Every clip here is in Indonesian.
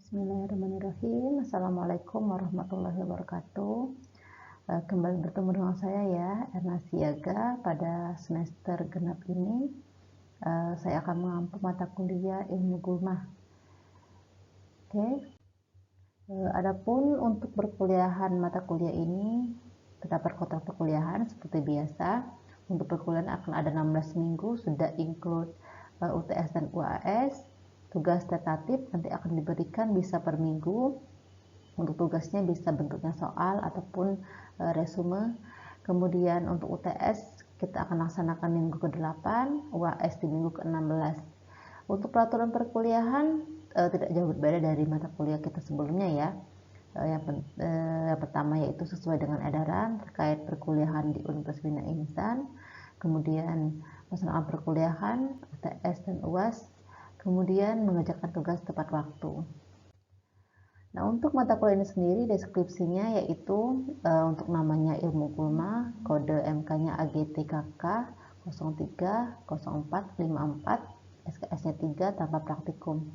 Bismillahirrahmanirrahim. Assalamualaikum warahmatullahi wabarakatuh. Kembali bertemu dengan saya ya, Erna Siaga. Pada semester genap ini, saya akan mengampu mata kuliah ilmu gulma. Oke. Adapun untuk perkuliahan mata kuliah ini, terdapat kontrak perkuliahan seperti biasa. Untuk perkuliahan akan ada 16 minggu, sudah include UTS dan UAS. Tugas tentatif nanti akan diberikan bisa per minggu. Untuk tugasnya bisa bentuknya soal ataupun resume. Kemudian untuk UTS kita akan laksanakan minggu ke-8, UAS di minggu ke-16. Untuk peraturan perkuliahan tidak jauh berbeda dari mata kuliah kita sebelumnya ya. Yang pertama yaitu sesuai dengan edaran terkait perkuliahan di Universitas Bina Insan, kemudian pelaksanaan perkuliahan, UTS dan UAS, kemudian mengerjakan tugas tepat waktu. Nah, untuk mata kuliah ini sendiri deskripsinya yaitu untuk namanya ilmu gulma, kode MK-nya AGTKK 030454, SKS-nya 3 tanpa praktikum.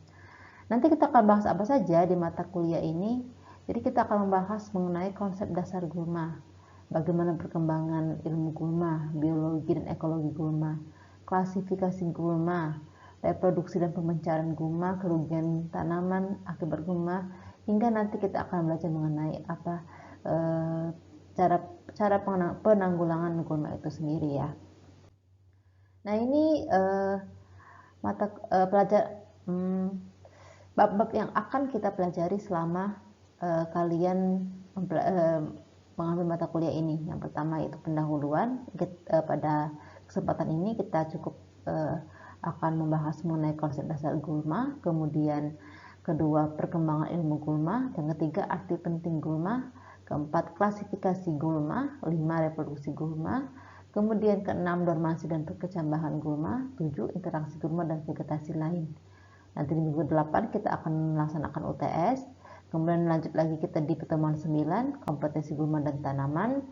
Nanti kita akan bahas apa saja di mata kuliah ini. Jadi kita akan membahas mengenai konsep dasar gulma, bagaimana perkembangan ilmu gulma, biologi dan ekologi gulma, klasifikasi gulma, reproduksi dan pemecahan gulma, kerugian tanaman akibat gulma, hingga nanti kita akan belajar mengenai apa cara penanggulangan gulma itu sendiri ya. Nah ini bab-bab yang akan kita pelajari selama kalian mengambil mata kuliah ini. Yang pertama yaitu pendahuluan. Pada kesempatan ini kita cukup akan membahas mengenai konsep dasar gulma, kemudian kedua perkembangan ilmu gulma, yang ketiga arti penting gulma, keempat klasifikasi gulma, 5 reproduksi gulma, kemudian keenam dormansi dan perkecambahan gulma, 7 interaksi gulma dan vegetasi lain. Nanti di minggu 8 kita akan melaksanakan UTS, kemudian lanjut lagi kita di pertemuan 9 kompetensi gulma dan tanaman,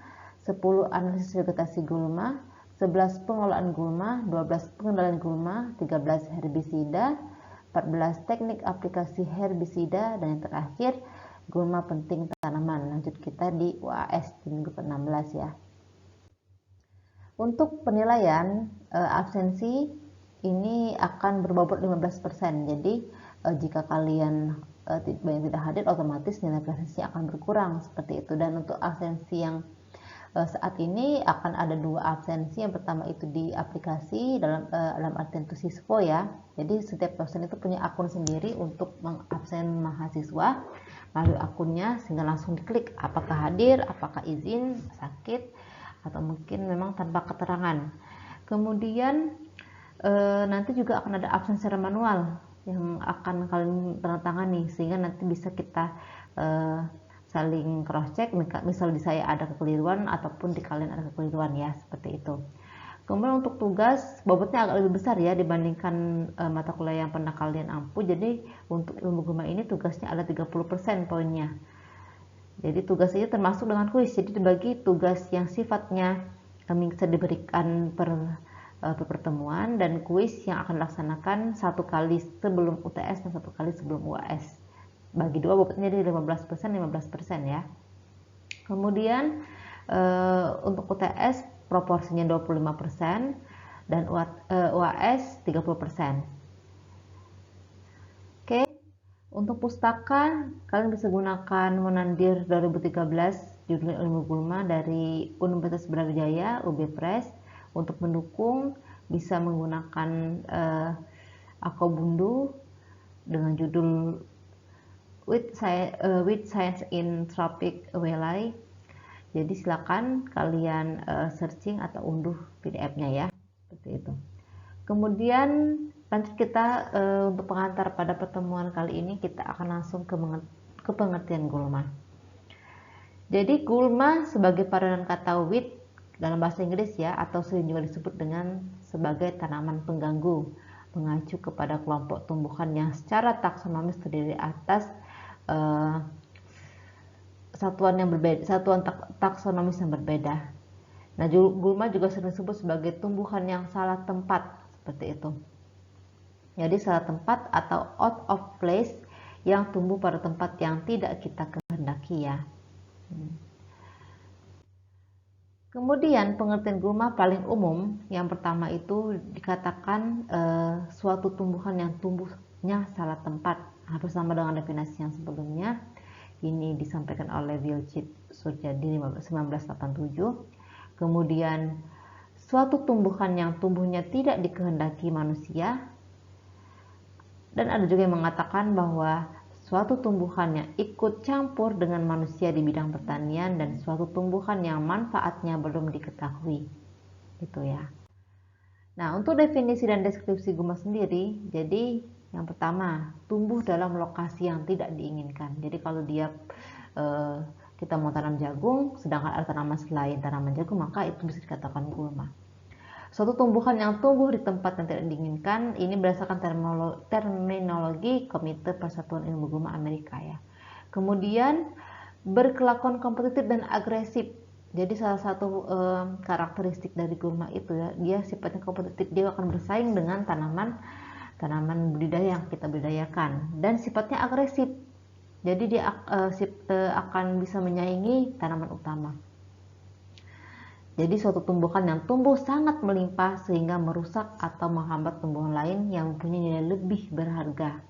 10 analisis vegetasi gulma, 11 pengelolaan gulma, 12 pengendalian gulma, 13 herbisida, 14 teknik aplikasi herbisida, dan yang terakhir gulma penting tanaman. Lanjut kita di UAS di minggu ke-16 ya. Untuk penilaian absensi ini akan berbobot 15%. Jadi jika kalian tidak hadir, otomatis nilai absensi akan berkurang seperti itu. Dan untuk absensi yang saat ini akan ada 2 absensi. Yang pertama itu di aplikasi dalam artian itu siswa ya. Jadi setiap dosen itu punya akun sendiri untuk mengabsen mahasiswa melalui akunnya, sehingga langsung diklik apakah hadir, apakah izin, sakit, atau mungkin memang tanpa keterangan. Kemudian nanti juga akan ada absen secara manual yang akan kalian tandatangani, sehingga nanti bisa kita saling cross check, misal di saya ada kekeliruan ataupun di kalian ada kekeliruan ya, seperti itu. Kemudian untuk tugas bobotnya agak lebih besar ya dibandingkan mata kuliah yang pernah kalian ampu. Jadi untuk ilmu gulma ini tugasnya ada 30% poinnya. Jadi tugas ini termasuk dengan kuis, jadi dibagi tugas yang sifatnya bisa diberikan per pertemuan, dan kuis yang akan dilaksanakan 1 kali sebelum UTS dan 1 kali sebelum UAS. Bagi 2 bobotnya jadi 15% ya. Kemudian untuk UTS proporsinya 25% dan UAS 30%. Oke. Untuk pustaka, kalian bisa gunakan Monandir 2013 judul ilmu gulma dari Universitas Brawijaya, UB Press. Untuk mendukung bisa menggunakan Akobundu dengan judul With Science in Tropic Wellai. Jadi silakan kalian searching atau unduh PDF-nya ya, seperti itu. Kemudian lanjut kita untuk pengantar pada pertemuan kali ini, kita akan langsung ke pengertian gulma. Jadi gulma sebagai padanan kata wheat dalam bahasa Inggris ya, atau sering juga disebut dengan sebagai tanaman pengganggu, mengacu kepada kelompok tumbuhan yang secara taksonomis terdiri atas satuan taksonomis yang berbeda. Nah, gulma juga sering disebut sebagai tumbuhan yang salah tempat, seperti itu. Jadi salah tempat atau out of place yang tumbuh pada tempat yang tidak kita kehendaki ya. Kemudian pengertian gulma paling umum, yang pertama itu dikatakan suatu tumbuhan yang tumbuhnya salah tempat, hampir sama dengan definisi yang sebelumnya. Ini disampaikan oleh Wilcid Surjadi 1987. Kemudian suatu tumbuhan yang tumbuhnya tidak dikehendaki manusia, dan ada juga yang mengatakan bahwa suatu tumbuhan yang ikut campur dengan manusia di bidang pertanian dan suatu tumbuhan yang manfaatnya belum diketahui. Gitu ya. Nah, untuk definisi dan deskripsi gulma sendiri, jadi yang pertama, tumbuh dalam lokasi yang tidak diinginkan. Jadi kalau dia kita mau tanam jagung, sedangkan ada tanaman selain tanaman jagung, maka itu bisa dikatakan gulma. Suatu tumbuhan yang tumbuh di tempat yang tidak diinginkan, ini berdasarkan terminologi Komite Persatuan Ilmu Gulma Amerika ya. Kemudian berkelakuan kompetitif dan agresif. Jadi salah satu karakteristik dari gulma itu ya, dia sifatnya kompetitif, dia akan bersaing dengan tanaman budidaya yang kita budidayakan, dan sifatnya agresif. Jadi dia akan bisa menyaingi tanaman utama. Jadi suatu tumbuhan yang tumbuh sangat melimpah sehingga merusak atau menghambat tumbuhan lain yang mempunyai nilai lebih berharga.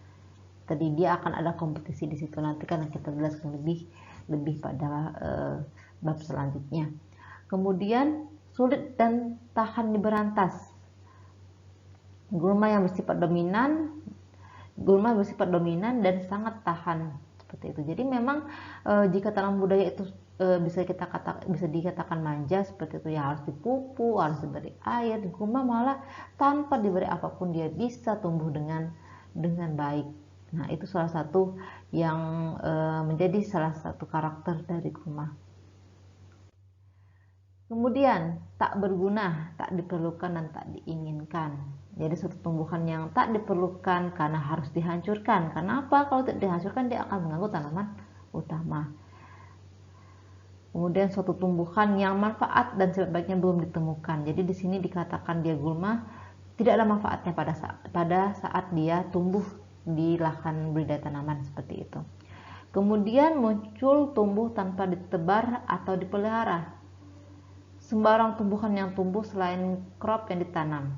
Tadi dia akan ada kompetisi di situ, nanti kan kita jelaskan lebih pada bab selanjutnya. Kemudian sulit dan tahan diberantas. Gulma bersifat dominan dan sangat tahan seperti itu. Jadi memang jika tanaman budaya itu bisa dikatakan manja seperti itu ya, harus dipupuk, harus diberi air. Gulma malah tanpa diberi apapun dia bisa tumbuh dengan baik. Nah, itu salah satu yang menjadi salah satu karakter dari gulma. Kemudian tak berguna, tak diperlukan dan tak diinginkan. Jadi suatu tumbuhan yang tak diperlukan karena harus dihancurkan. Karena apa? Kalau tidak dihancurkan dia akan mengganggu tanaman utama. Kemudian suatu tumbuhan yang manfaat dan sifat baiknya belum ditemukan. Jadi di sini dikatakan dia gulma tidak ada manfaatnya pada saat dia tumbuh di lahan budidaya tanaman seperti itu. Kemudian muncul tumbuh tanpa ditebar atau dipelihara. Sembarang tumbuhan yang tumbuh selain crop yang ditanam.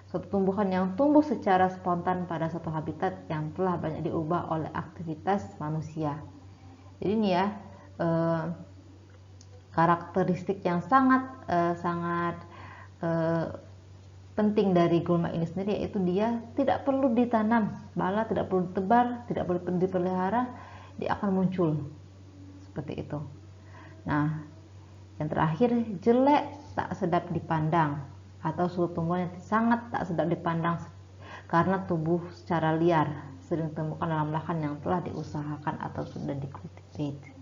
Suatu tumbuhan yang tumbuh secara spontan pada suatu habitat yang telah banyak diubah oleh aktivitas manusia. Jadi ini ya karakteristik yang sangat penting dari gulma ini sendiri, yaitu dia tidak perlu ditanam, malah tidak perlu ditebar, tidak perlu dipelihara, dia akan muncul seperti itu. Nah, yang terakhir, jelek tak sedap dipandang, atau suatu tumbuhan yang sangat tak sedap dipandang karena tumbuh secara liar, sering ditemukan dalam lahan yang telah diusahakan atau sudah dikultivate.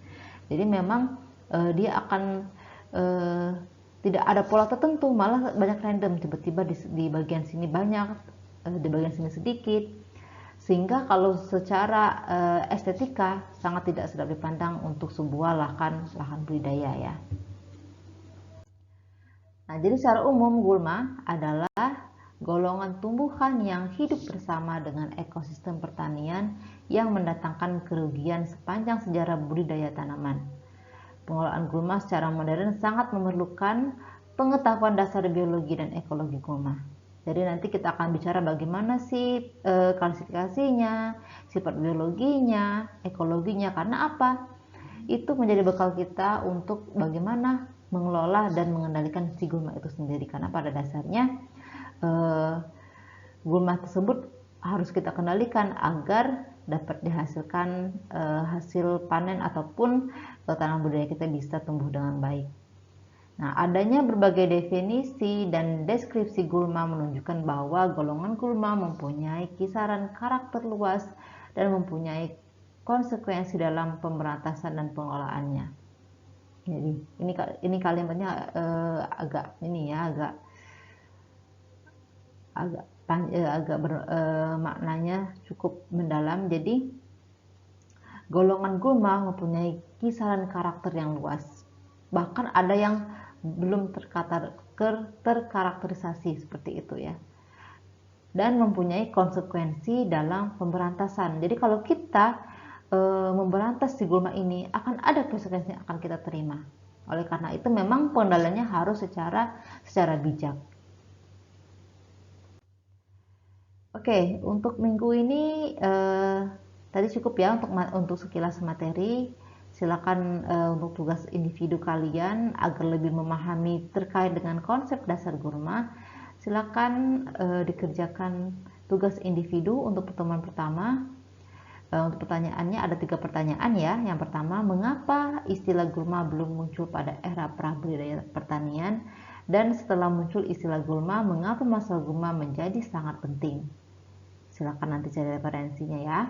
Jadi memang dia akan tidak ada pola tertentu, malah banyak random, tiba-tiba di bagian sini banyak, di bagian sini sedikit, sehingga kalau secara estetika sangat tidak sedap dipandang untuk sebuah lahan budidaya ya. Nah, jadi secara umum gulma adalah golongan tumbuhan yang hidup bersama dengan ekosistem pertanian yang mendatangkan kerugian sepanjang sejarah budidaya tanaman. Pengelolaan gulma secara modern sangat memerlukan pengetahuan dasar biologi dan ekologi gulma. Jadi nanti kita akan bicara bagaimana sih klasifikasinya, sifat biologinya, ekologinya, karena apa? Itu menjadi bekal kita untuk bagaimana mengelola dan mengendalikan si gulma itu sendiri. Karena pada dasarnya gulma tersebut harus kita kendalikan agar dapat dihasilkan hasil panen ataupun tanaman budidaya kita bisa tumbuh dengan baik. Nah, adanya berbagai definisi dan deskripsi gulma menunjukkan bahwa golongan gulma mempunyai kisaran karakter luas dan mempunyai konsekuensi dalam pemberantasan dan pengelolaannya. Jadi ini kalimatnya maknanya cukup mendalam. Jadi golongan gulma mempunyai kisaran karakter yang luas, bahkan ada yang belum terkarakterisasi seperti itu ya. dan mempunyai konsekuensi dalam pemberantasan. Jadi kalau kita memberantas si gulma ini, akan ada konsekuensi yang akan kita terima. Oleh karena itu memang pengendaliannya harus secara bijak. Oke, untuk minggu ini tadi cukup ya untuk sekilas materi. Silakan untuk tugas individu kalian agar lebih memahami terkait dengan konsep dasar gulma. Silakan dikerjakan tugas individu untuk pertemuan pertama. Untuk pertanyaannya ada 3 pertanyaan ya. Yang pertama, mengapa istilah gulma belum muncul pada era prabudidaya pertanian? Dan setelah muncul istilah gulma, mengapa masalah gulma menjadi sangat penting? Silakan nanti cari referensinya ya.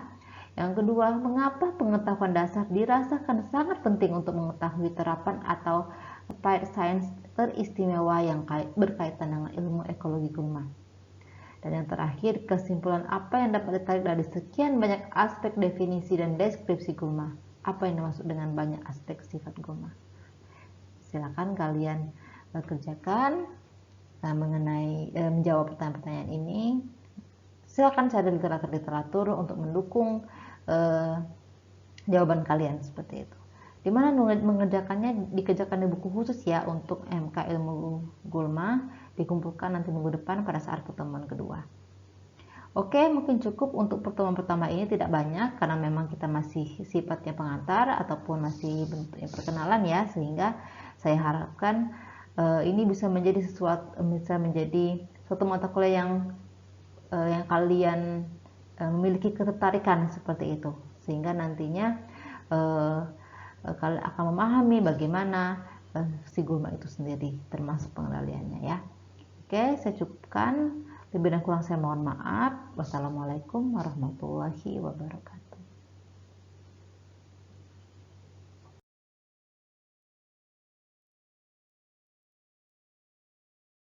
Yang kedua, mengapa pengetahuan dasar dirasakan sangat penting untuk mengetahui terapan atau applied science teristimewa yang berkaitan dengan ilmu ekologi gulma? Dan yang terakhir, kesimpulan apa yang dapat ditarik dari sekian banyak aspek definisi dan deskripsi gulma? Apa yang dimaksud dengan banyak aspek sifat gulma? Silakan kalian kerjakan mengenai menjawab pertanyaan-pertanyaan ini. Silakan cari literatur untuk mendukung jawaban kalian seperti itu. Dimana mengerjakannya dikerjakan di buku khusus ya untuk MK ilmu gulma, dikumpulkan nanti minggu depan pada saat pertemuan kedua. Oke, mungkin cukup untuk pertemuan pertama ini, tidak banyak karena memang kita masih sifatnya pengantar ataupun masih bentuknya perkenalan ya, sehingga saya harapkan ini bisa menjadi suatu mata kuliah yang kalian memiliki ketertarikan seperti itu, sehingga nantinya kalian akan memahami bagaimana si gulma itu sendiri termasuk pengendaliannya ya. Oke, saya cukupkan. Lebih dan kurang saya mohon maaf. Wassalamualaikum warahmatullahi wabarakatuh.